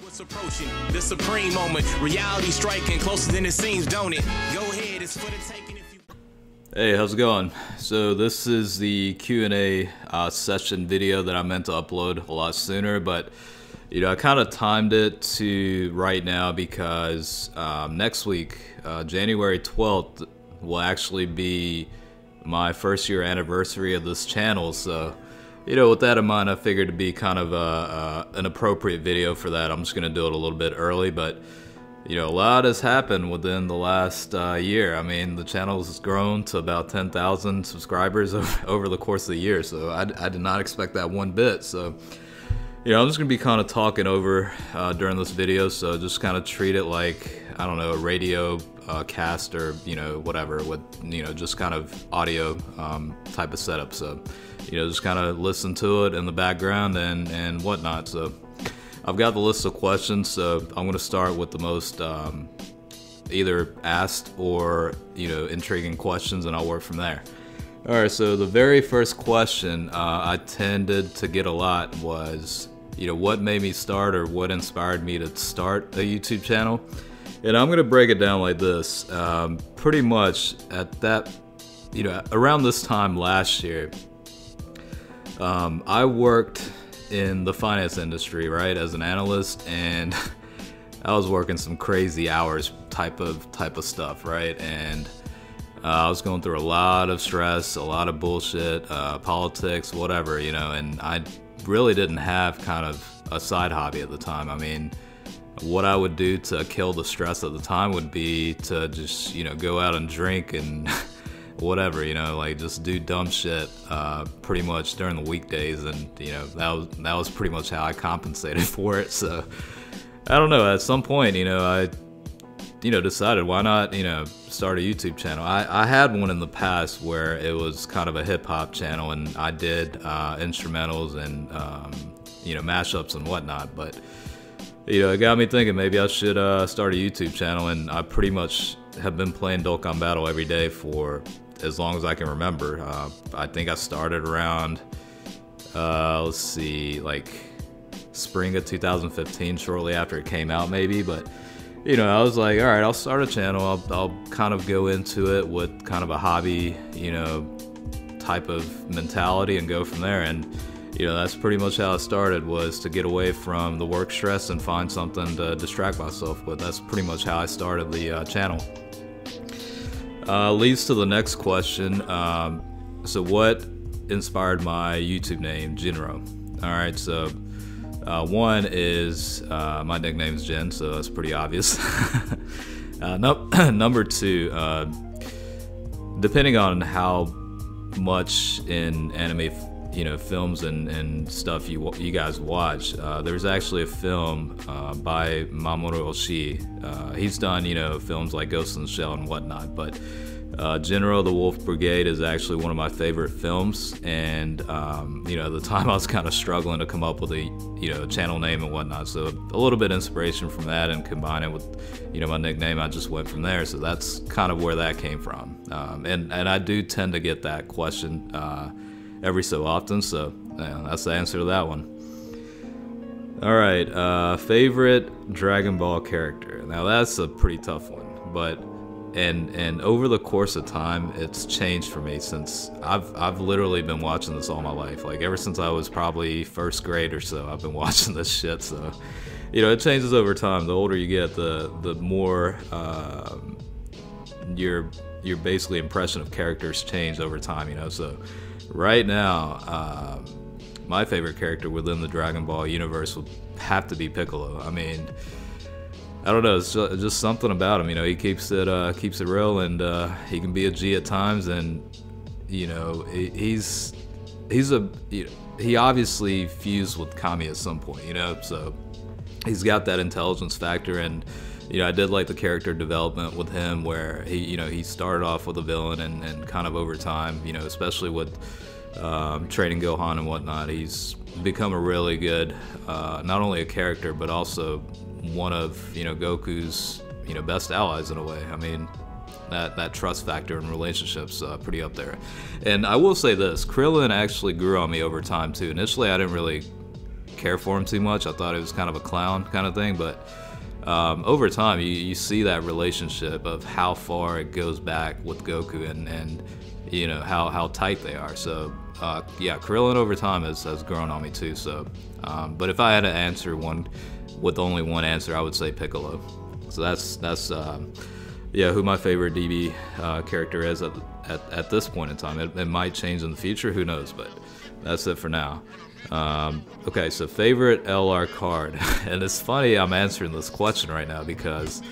What's approaching the supreme moment, reality striking closer than it seems, don't it? Go ahead, it's for the taking if you. Hey, how's it going? So this is the Q&A session video that I meant to upload a lot sooner, but I kind of timed it to right now because next week, January 12th, will actually be my first year anniversary of this channel. So with that in mind, I figured it'd be kind of an appropriate video for that. I'm just going to do it a little bit early, but a lot has happened within the last year. I mean, the channel has grown to about 10,000 subscribers over the course of the year, so I did not expect that one bit. So I'm just going to be kind of talking over during this video, so just kind of treat it like, I don't know, a radio cast or whatever, with just kind of audio type of setup. So just kind of listen to it in the background and whatnot. So I've got the list of questions, so I'm going to start with the most either asked or intriguing questions, and I'll work from there. Alright, so the very first question I tended to get a lot was what made me start, or what inspired me to start a YouTube channel. And I'm going to break it down like this. Pretty much at that, around this time last year, I worked in the finance industry, right, as an analyst, and I was working some crazy hours type of stuff, right? And I was going through a lot of stress, a lot of bullshit, politics, whatever, and I really didn't have kind of a side hobby at the time. I mean, what I would do to kill the stress at the time would be to just, go out and drink and whatever, like just do dumb shit pretty much during the weekdays, and that was pretty much how I compensated for it. So I don't know, at some point I decided, why not start a YouTube channel. I had one in the past where it was kind of a hip-hop channel, and I did instrumentals and mashups and whatnot, but it got me thinking maybe I should start a YouTube channel. And I pretty much have been playing Dokkan Battle every day for as long as I can remember. I think I started around let's see, like spring of 2015, shortly after it came out maybe. But I was like, all right, I'll start a channel. I'll kind of go into it with kind of a hobby type of mentality and go from there. And that's pretty much how it started, was to get away from the work stress and find something to distract myself with. That's pretty much how I started the channel. Leads to the next question. So what inspired my YouTube name, Jinro? Alright, so one is my nickname is Jin, so that's pretty obvious. Number two, depending on how much in anime films and stuff you guys watch, there's actually a film by Mamoru Oshii. He's done films like Ghost in the Shell and whatnot, but Jinro the Wolf Brigade is actually one of my favorite films. And at the time I was kind of struggling to come up with a channel name and whatnot, so a little bit of inspiration from that, and combine it with my nickname, I just went from there. So that's kind of where that came from. And I do tend to get that question every so often, so that's the answer to that one. Alright, favorite Dragon Ball character. Now that's a pretty tough one, but and over the course of time it's changed for me, since I've literally been watching this all my life. Like ever since I was probably first grade or so, I've been watching this shit. So it changes over time. The older you get, the more your basically impression of characters change over time, so right now, my favorite character within the Dragon Ball universe would have to be Piccolo. I mean, I don't know, it's just something about him. He keeps it real, and he can be a G at times, and he obviously fused with Kami at some point, so he's got that intelligence factor. And I did like the character development with him, where he started off with a villain, and kind of over time, especially with training Gohan and whatnot, he's become a really good, not only a character, but also one of Goku's best allies in a way. I mean, that trust factor in relationships pretty up there. And I will say this, Krillin actually grew on me over time too. Initially I didn't really care for him too much. I thought he was kind of a clown kind of thing, but over time you see that relationship of how far it goes back with Goku and you know how tight they are. So yeah, Krillin over time has grown on me too. So but if I had to answer one with only one answer, I would say Piccolo. So that's yeah, who my favorite DB character is at this point in time. It might change in the future, who knows, but that's it for now. Okay, so favorite LR card. And it's funny I'm answering this question right now because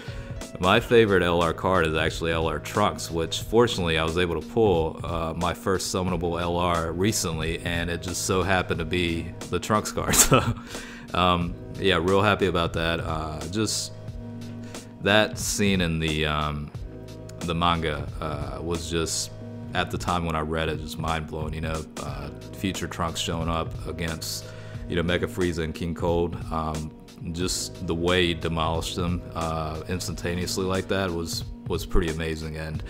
my favorite LR card is actually LR Trunks, which fortunately I was able to pull my first summonable LR recently, and it just so happened to be the Trunks card. So yeah, real happy about that. Just that scene in the manga was just, at the time when I read it, just mind blowing. You know, future Trunks showing up against, you know, Mecha Frieza and King Cold. Just the way he demolished them instantaneously like that was pretty amazing. And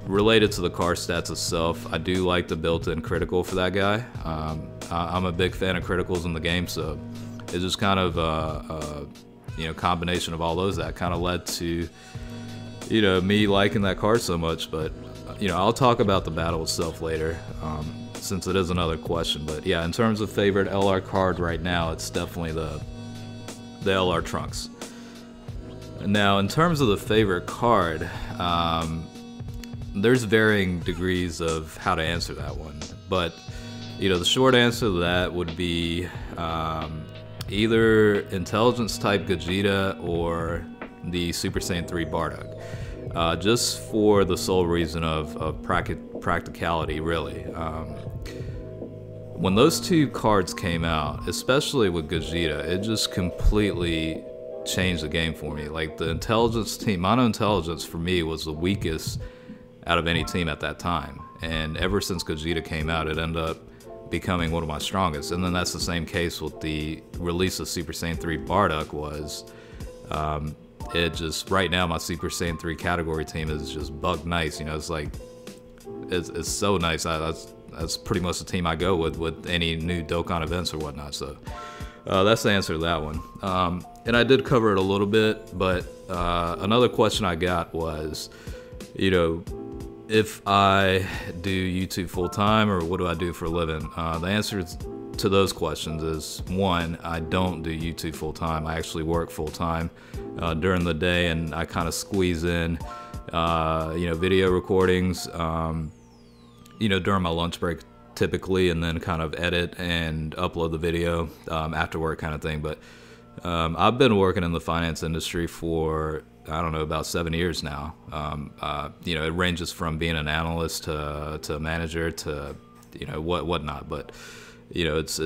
related to the card stats itself, I do like the built-in critical for that guy. I'm a big fan of criticals in the game, so it's just kind of you know, combination of all those that kind of led to, you know, me liking that card so much. But you know, I'll talk about the battle itself later, since it is another question. But yeah, in terms of favorite LR card right now, it's definitely the LR Trunks. Now, in terms of the favorite card, there's varying degrees of how to answer that one. But you know, the short answer to that would be either Intelligence type Gogeta or the Super Saiyan 3 Bardock. Just for the sole reason of practicality, really. When those two cards came out, especially with Gogeta, it just completely changed the game for me. Like, the Intelligence team, Mono Intelligence for me was the weakest out of any team at that time. And ever since Gogeta came out, it ended up becoming one of my strongest. And then that's the same case with the release of Super Saiyan 3 Bardock was, it just, right now my Super Saiyan 3 category team is just bug nice. You know, it's like, it's so nice. That's pretty much the team I go with any new Dokkan events or whatnot. So that's the answer to that one. And I did cover it a little bit, but another question I got was, you know, if I do YouTube full time or what do I do for a living? The answer to those questions is, one, I don't do YouTube full time. I actually work full time during the day, and I kind of squeeze in, you know, video recordings, you know, during my lunch break typically, and then kind of edit and upload the video after work kind of thing. But I've been working in the finance industry for, I don't know, about 7 years now. You know, it ranges from being an analyst to a manager to, you know, whatnot. But you know, it's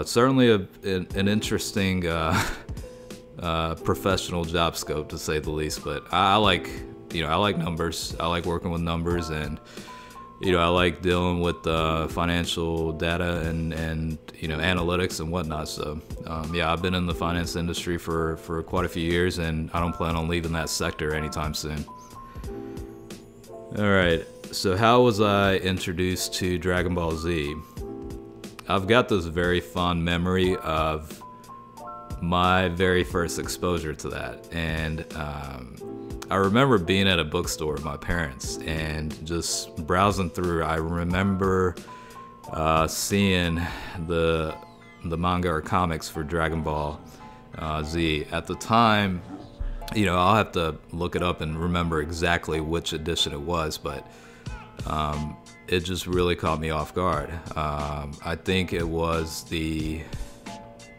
certainly an interesting professional job scope, to say the least. But I like, you know, I like numbers. I like working with numbers, and you know, I like dealing with financial data and you know, analytics and whatnot. So yeah, I've been in the finance industry for quite a few years, and I don't plan on leaving that sector anytime soon. All right, so how was I introduced to Dragon Ball Z? I've got this very fond memory of my very first exposure to that, and I remember being at a bookstore with my parents and just browsing through. I remember seeing the manga or comics for Dragon Ball Z. At the time, you know, I'll have to look it up and remember exactly which edition it was, but it just really caught me off guard. I think it was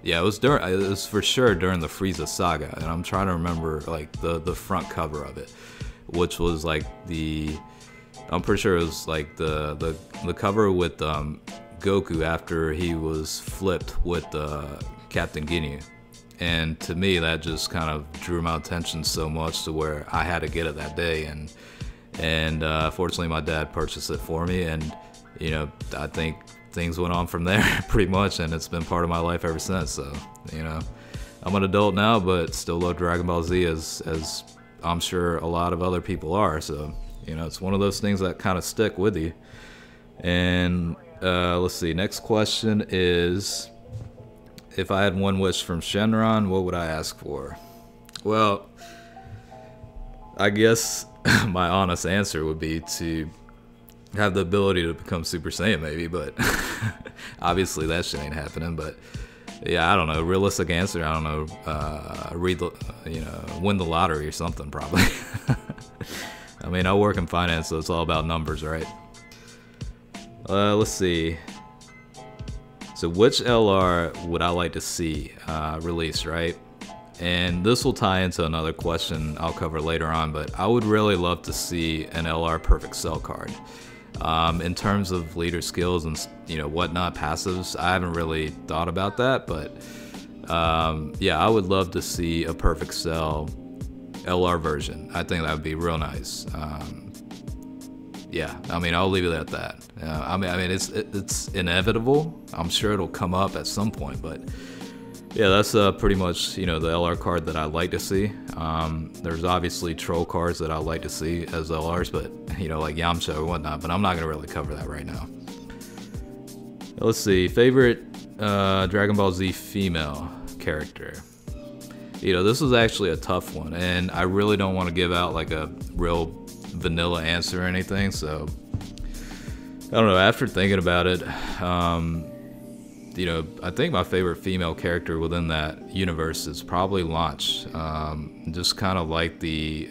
yeah, it was for sure during the Frieza saga, and I'm trying to remember like the front cover of it, which was like I'm pretty sure it was like the cover with Goku after he was flipped with Captain Ginyu. And to me, that just kind of drew my attention so much to where I had to get it that day, and fortunately my dad purchased it for me, and you know, I think things went on from there pretty much, and it's been part of my life ever since. So, you know, I'm an adult now, but still love Dragon Ball Z as I'm sure a lot of other people are. So, you know, it's one of those things that kind of stick with you. And let's see, next question is if I had one wish from Shenron, what would I ask for? Well, I guess my honest answer would be to have the ability to become Super Saiyan, maybe, but obviously that shit ain't happening. But yeah, I don't know. Realistic answer, I don't know. Win the lottery or something, probably. I mean, I work in finance, so it's all about numbers, right? Let's see. So which LR would I like to see released, right? And this will tie into another question I'll cover later on, but I would really love to see an LR Perfect Cell card. In terms of leader skills and whatnot, passives, I haven't really thought about that, but yeah, I would love to see a Perfect Cell LR version. I think that would be real nice. Yeah, I mean, I'll leave it at that. I mean, it's inevitable. I'm sure it'll come up at some point, but yeah, that's pretty much the LR card that I like to see. There's obviously troll cards that I like to see as LRs, but like Yamcha or whatnot. But I'm not gonna really cover that right now. Let's see, favorite Dragon Ball Z female character. This was actually a tough one, and I really don't want to give out like a real vanilla answer or anything. So I don't know. After thinking about it, I think my favorite female character within that universe is probably Launch. Just kind of like the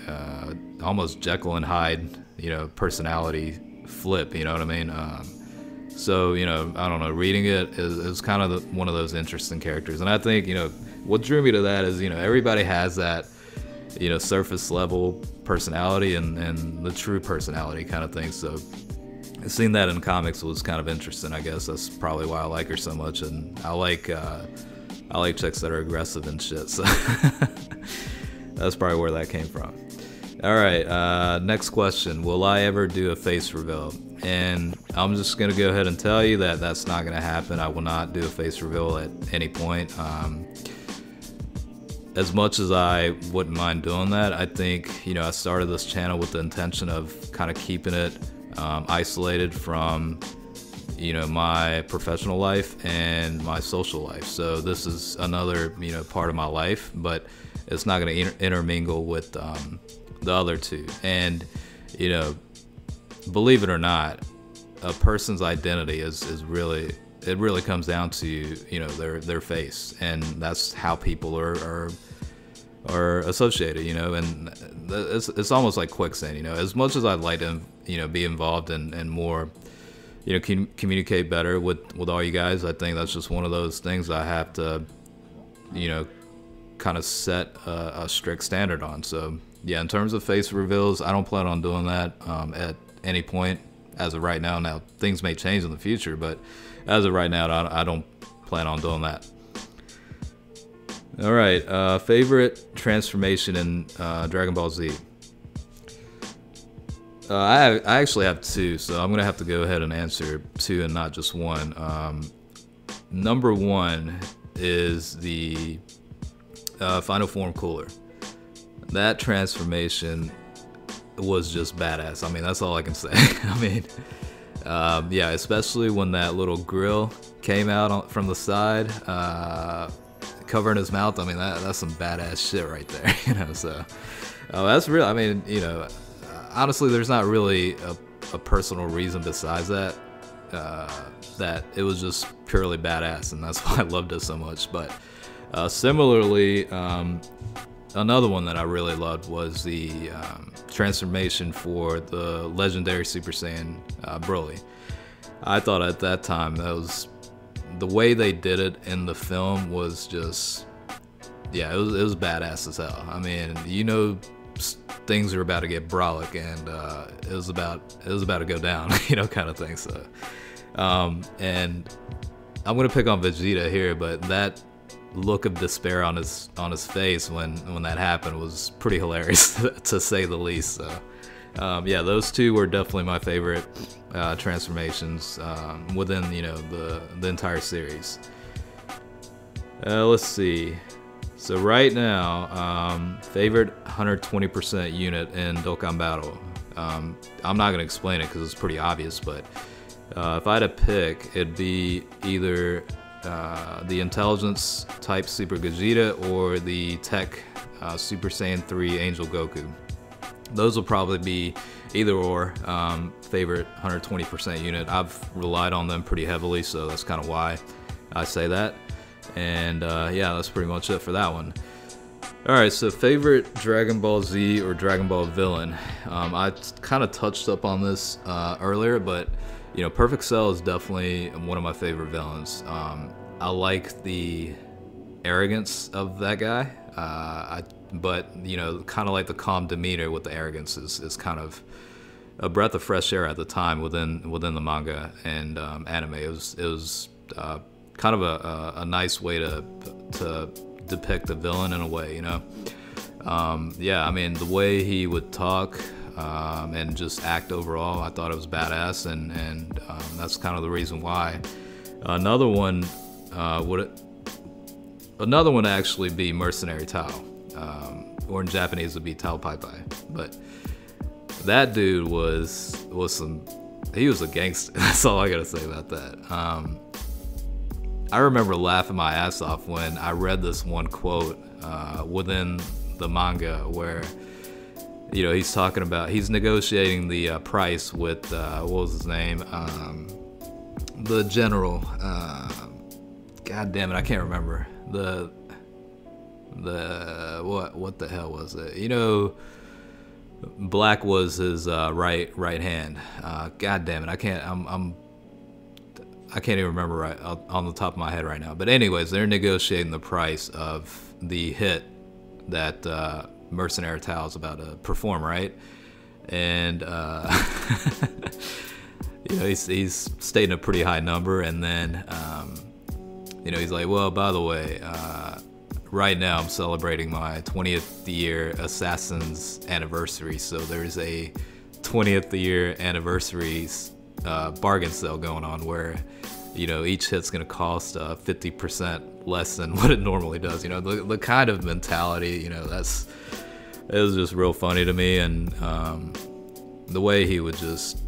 almost Jekyll and Hyde, personality flip. You know what I mean? So I don't know. Reading it is kind of one of those interesting characters, and I think what drew me to that is everybody has that surface level personality and the true personality kind of thing. So seeing that in comics was kind of interesting. I guess that's probably why I like her so much, and I like chicks that are aggressive and shit. So that's probably where that came from. All right, next question: will I ever do a face reveal? And I'm just gonna go ahead and tell you that that's not gonna happen. I will not do a face reveal at any point. As much as I wouldn't mind doing that, I think I started this channel with the intention of kind of keeping it isolated from my professional life and my social life. So this is another part of my life, but it's not going to intermingle with the other two. And believe it or not, a person's identity is really, it really comes down to their face, and that's how people are associated, and it's almost like quicksand. As much as I'd like to be involved and more communicate better with all you guys, I think that's just one of those things I have to kind of set a strict standard on. So yeah, in terms of face reveals, I don't plan on doing that at any point as of right now. Now things may change in the future, but as of right now, I don't plan on doing that. All right, favorite transformation in Dragon Ball Z. I actually have two, so I'm gonna have to go ahead and answer two and not just one. Number one is the Final Form Cooler. That transformation was just badass. I mean, that's all I can say. I mean, yeah, especially when that little grill came out from the side, covering his mouth. I mean, that's some badass shit right there. So that's real. I mean, honestly, there's not really a personal reason besides that. That it was just purely badass, and that's why I loved it so much. But similarly, another one that I really loved was the transformation for the legendary Super Saiyan Broly. I thought at that time that was the way they did it in the film was just, yeah, it was badass as hell. I mean, things are about to get brolic, and it was about to go down, kind of thing. So, and I'm gonna pick on Vegeta here, but that look of despair on his face when that happened was pretty hilarious, to say the least. So, yeah, those two were definitely my favorite transformations within the entire series. Let's see. So right now, favorite 120% unit in Dokkan Battle. I'm not gonna explain it because it's pretty obvious, but if I had to pick, it'd be either the intelligence type Super Gogeta or the tech Super Saiyan 3 Angel Goku. Those will probably be either or favorite 120% unit. I've relied on them pretty heavily, so that's kind of why I say that. And yeah, that's pretty much it for that one. Alright, so favorite Dragon Ball Z or Dragon Ball villain. I kind of touched up on this earlier, but you know, Perfect Cell is definitely one of my favorite villains. I like the arrogance of that guy, but you know, kind of like the calm demeanor with the arrogance is kind of a breath of fresh air at the time within the manga and anime. It was kind of a nice way to depict the villain in a way, you know. Yeah, I mean, the way he would talk and just act overall, I thought it was badass, and that's kind of the reason why. Another one would actually be Mercenary Tile, or in Japanese would be Tao Pai Pai. But that dude was he was a gangster. That's all I gotta say about that. I remember laughing my ass off when I read this one quote within the manga where, you know, he's talking about, he's negotiating the price with, what was his name? The general, god damn it, I can't remember. What the hell was it? You know, Black was his right hand. God damn it, I can't even remember right on the top of my head right now. But anyways, they're negotiating the price of the hit that Mercenary Tile is about to perform, right? And you know, he's stating a pretty high number, and then you know, he's like, well, by the way, right now I'm celebrating my 20th year Assassin's anniversary, so there's a 20th year anniversary bargain sale going on where, you know, each hit's gonna cost 50% less than what it normally does. You know, the kind of mentality, you know, it was just real funny to me. And the way he would just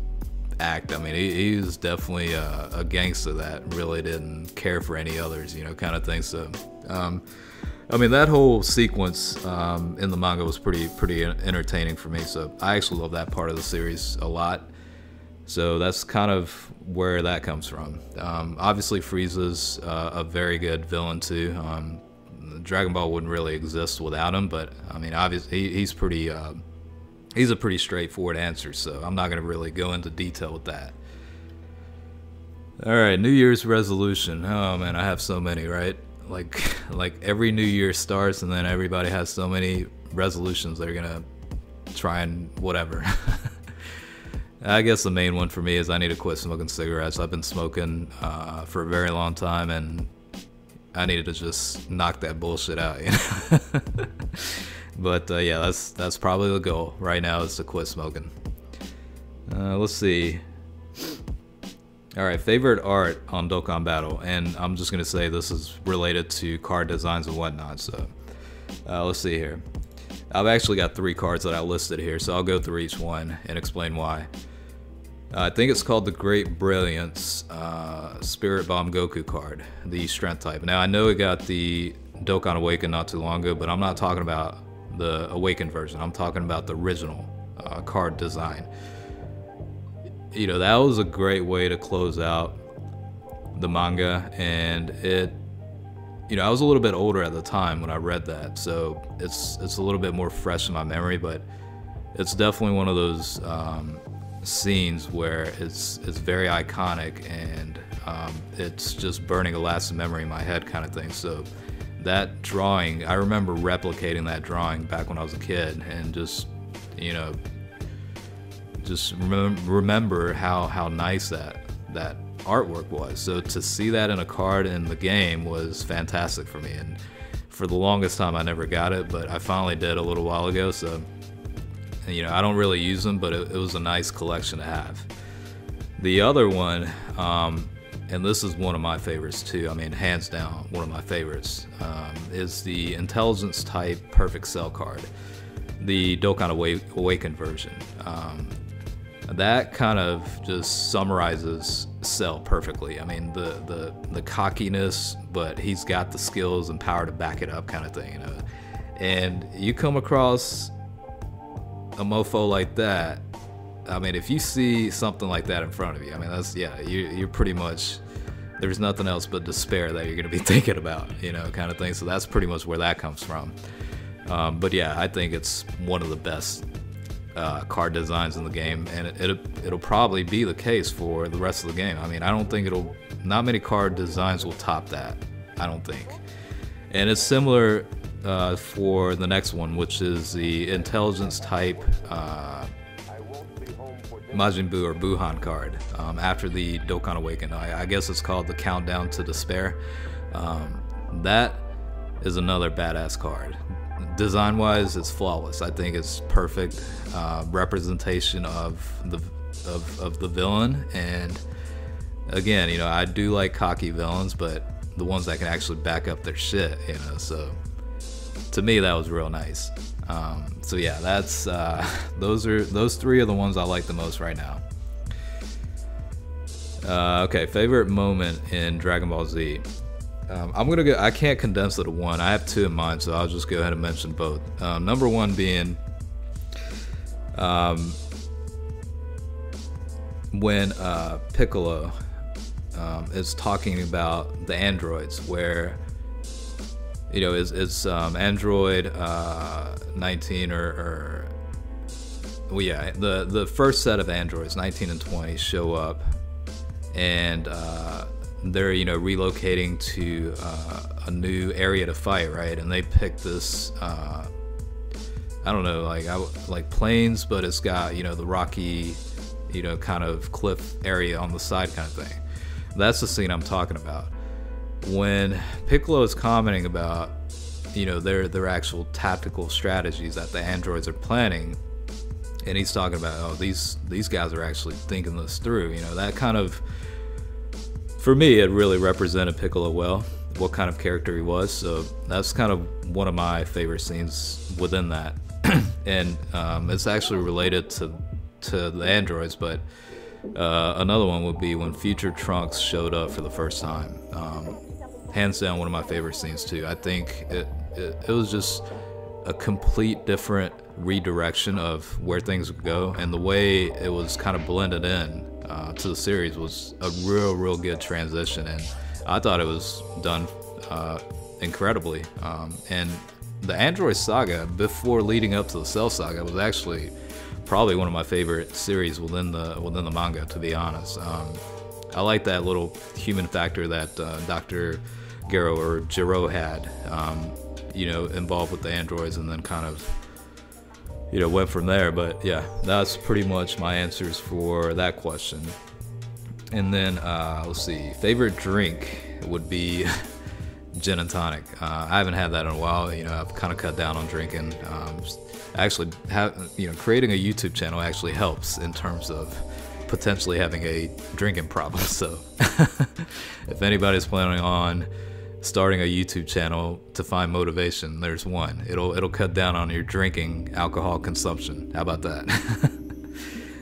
act, I mean, he was definitely a gangster that really didn't care for any others, you know, kind of thing. So I mean, that whole sequence in the manga was pretty entertaining for me, so I actually love that part of the series a lot. So that's kind of where that comes from. Obviously, Frieza's a very good villain too. Dragon Ball wouldn't really exist without him, but I mean, obviously, he's a pretty straightforward answer, so I'm not gonna really go into detail with that. All right, New Year's resolution. Oh man, I have so many, right? Like every New Year starts, and then everybody has so many resolutions they're gonna try and whatever. I guess the main one for me is I need to quit smoking cigarettes. I've been smoking for a very long time, and I needed to just knock that bullshit out, you know? But yeah, that's probably the goal right now, is to quit smoking. Let's see. All right, favorite art on Dokkan Battle, and I'm just gonna say this is related to card designs and whatnot. So let's see here. I've actually got 3 cards that I listed here, so I'll go through each one and explain why. I think it's called the Great Brilliance Spirit Bomb Goku card, the Strength type. Now, I know it got the Dokkan Awakened not too long ago, but I'm not talking about the Awakened version. I'm talking about the original card design. You know, that was a great way to close out the manga, and it, you know, I was a little bit older at the time when I read that, so it's a little bit more fresh in my memory, but it's definitely one of those scenes where it's very iconic, and it's just burning a lasting memory in my head kind of thing. So that drawing, I remember replicating that drawing back when I was a kid, and just, you know, just remember how nice that artwork was. So to see that in a card in the game was fantastic for me, and for the longest time I never got it, but I finally did a little while ago. So, you know, I don't really use them, but it was a nice collection to have. The other one, and this is one of my favorites too, I mean, hands down one of my favorites, is the Intelligence type Perfect Cell card, the Dokkan Awakened version. that kind of just summarizes Cell perfectly. I mean, the cockiness, but he's got the skills and power to back it up, kind of thing, you know. And you come across a mofo like that, I mean, if you see something like that in front of you, I mean, that's, yeah, you're pretty much, there's nothing else but despair that you're going to be thinking about, you know, kind of thing. So that's pretty much where that comes from. But yeah, I think it's one of the best card designs in the game, and it'll probably be the case for the rest of the game. I mean, I don't think not many card designs will top that, I don't think. And it's similar for the next one, which is the intelligence type Majin Buu or Buhan card, after the Dokkan Awaken. I guess it's called the Countdown to Despair. That is another badass card. Design wise, it's flawless. I think it's perfect representation of the villain. And again, you know, I do like cocky villains, but the ones that can actually back up their shit, you know. So to me, that was real nice. So yeah, that's those three are the ones I like the most right now. Okay, favorite moment in Dragon Ball Z. I'm gonna go. I can't condense it to one. I have two in mind, so I'll just go ahead and mention both. Number one being when Piccolo is talking about the androids, where, you know, it's Android 19 or well, yeah, the first set of androids, 19 and 20, show up, and they're, you know, relocating to a new area to fight, right? And they pick this I don't know, like plains, but it's got, you know, the rocky, you know, kind of cliff area on the side kind of thing. That's the scene I'm talking about. When Piccolo is commenting about, you know, their actual tactical strategies that the androids are planning, and he's talking about, oh, these guys are actually thinking this through, you know, that kind of, for me, it really represented Piccolo well, what kind of character he was. So that's kind of one of my favorite scenes within that. And it's actually related to the androids, but another one would be when Future Trunks showed up for the first time. Hands down, one of my favorite scenes too. I think it was just a complete different redirection of where things would go, and the way it was kind of blended in to the series was a real good transition, and I thought it was done incredibly. And the Android saga, before leading up to the Cell saga, was actually probably one of my favorite series within the manga, to be honest. I like that little human factor that Dr. Gero had, you know, involved with the androids, and then kind of, you know, went from there. But yeah, that's pretty much my answers for that question. And then let's see, favorite drink would be gin and tonic. I haven't had that in a while. You know, I've kind of cut down on drinking. Actually, you know, creating a YouTube channel actually helps in terms of potentially having a drinking problem. So if anybody's planning on starting a YouTube channel to find motivation, there's one. It'll cut down on your drinking alcohol consumption. How about that?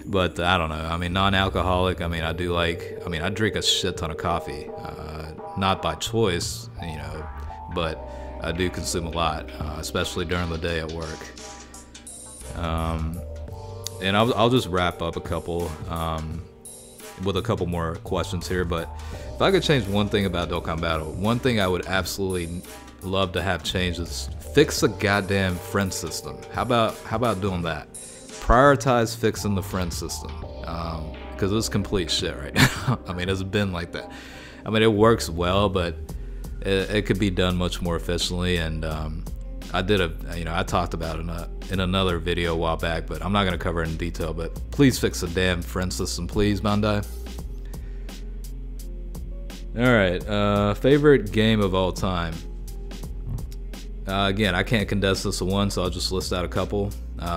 But I don't know. I mean, non-alcoholic. I mean, I drink a shit ton of coffee. Not by choice, you know, but I do consume a lot, especially during the day at work. And I'll just wrap up a couple with a couple more questions here. But if I could change one thing about Dokkan Battle, one thing I would absolutely love to have changed is fix the goddamn friend system. How about doing that? Prioritize fixing the friend system, because it's complete shit right now. I mean, it's been like that. I mean, it works well, but it could be done much more efficiently. And I talked about it in another video a while back, but I'm not gonna cover it in detail. But please fix the damn friend system, please, Bandai. All right, favorite game of all time. Again, I can't condense this to one, so I'll just list out a couple.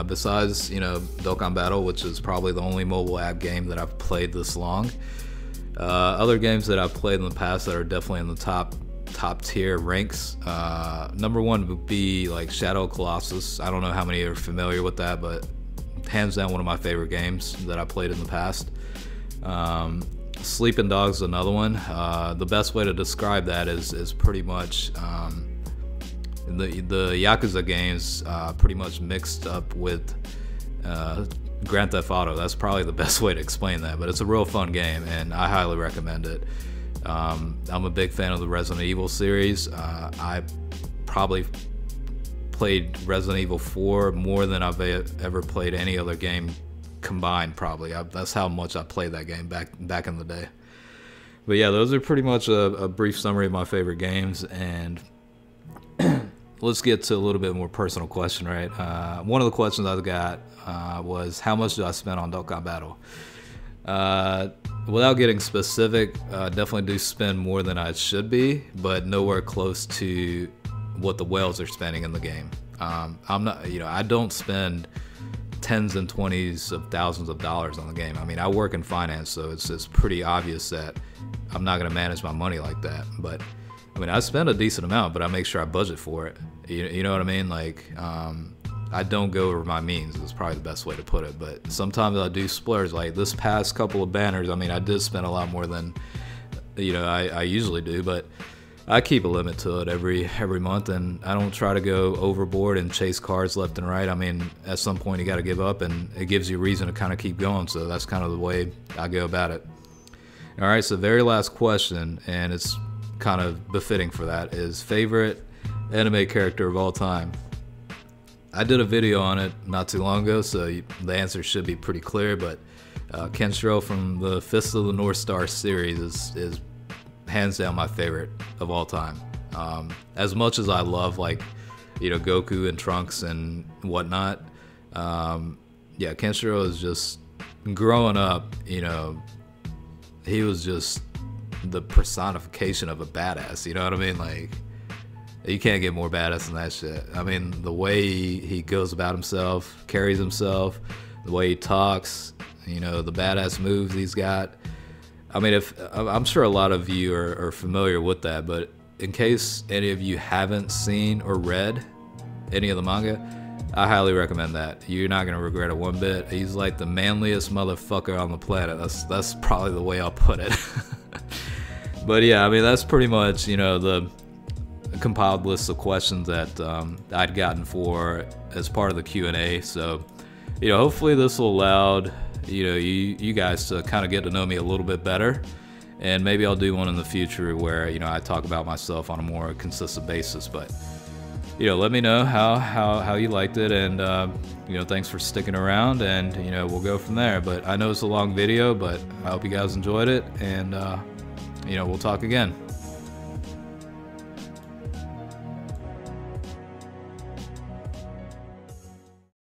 Besides, you know, Dokkan Battle, which is probably the only mobile app game that I've played this long. Other games that I've played in the past that are definitely in the top tier ranks. Number one would be like Shadow Colossus. I don't know how many are familiar with that, but hands down one of my favorite games that I played in the past. Sleeping Dogs is another one. The best way to describe that is pretty much the Yakuza games pretty much mixed up with Grand Theft Auto. That's probably the best way to explain that, but it's a real fun game and I highly recommend it. I'm a big fan of the Resident Evil series. I probably played Resident Evil 4 more than I've ever played any other game combined, probably. That's how much I played that game back in the day. But yeah, those are pretty much a brief summary of my favorite games, and let's get to a little bit more personal question, right? One of the questions I got was, how much do I spend on Dokkan Battle? Without getting specific, definitely do spend more than I should be, but nowhere close to what the whales are spending in the game. I'm not, I don't spend tens and twenties of thousands of dollars on the game. I mean, I work in finance, so it's pretty obvious that I'm not going to manage my money like that. But I mean, I spend a decent amount, but I make sure I budget for it. You know what I mean? Like, I don't go over my means is probably the best way to put it. But sometimes I do splurge. Like this past couple of banners, I mean, I did spend a lot more than I usually do, but I keep a limit to it every month, and I don't try to go overboard and chase cards left and right. I mean, at some point you got to give up, and it gives you a reason to kind of keep going. So that's kind of the way I go about it. All right, so very last question, and it's kind of befitting for that, is favorite anime character of all time. I did a video on it not too long ago, so the answer should be pretty clear, but Kenshiro from the Fist of the North Star series is hands down my favorite of all time. As much as I love, like, Goku and Trunks and whatnot, yeah, Kenshiro is just, growing up, he was just the personification of a badass, you know what I mean? Like, you can't get more badass than that shit. I mean, the way he goes about himself, carries himself, the way he talks, the badass moves he's got. I mean, I'm sure a lot of you are familiar with that, but in case any of you haven't seen or read any of the manga, I highly recommend that. You're not gonna regret it one bit. He's like the manliest motherfucker on the planet. That's probably the way I'll put it. But yeah, I mean, that's pretty much the compiled list of questions that I'd gotten for as part of the Q&A. So hopefully this will allow you guys to kind of get to know me a little bit better, and maybe I'll do one in the future where I talk about myself on a more consistent basis. But let me know how you liked it, and thanks for sticking around, and we'll go from there. But I know it's a long video, but I hope you guys enjoyed it, and we'll talk again.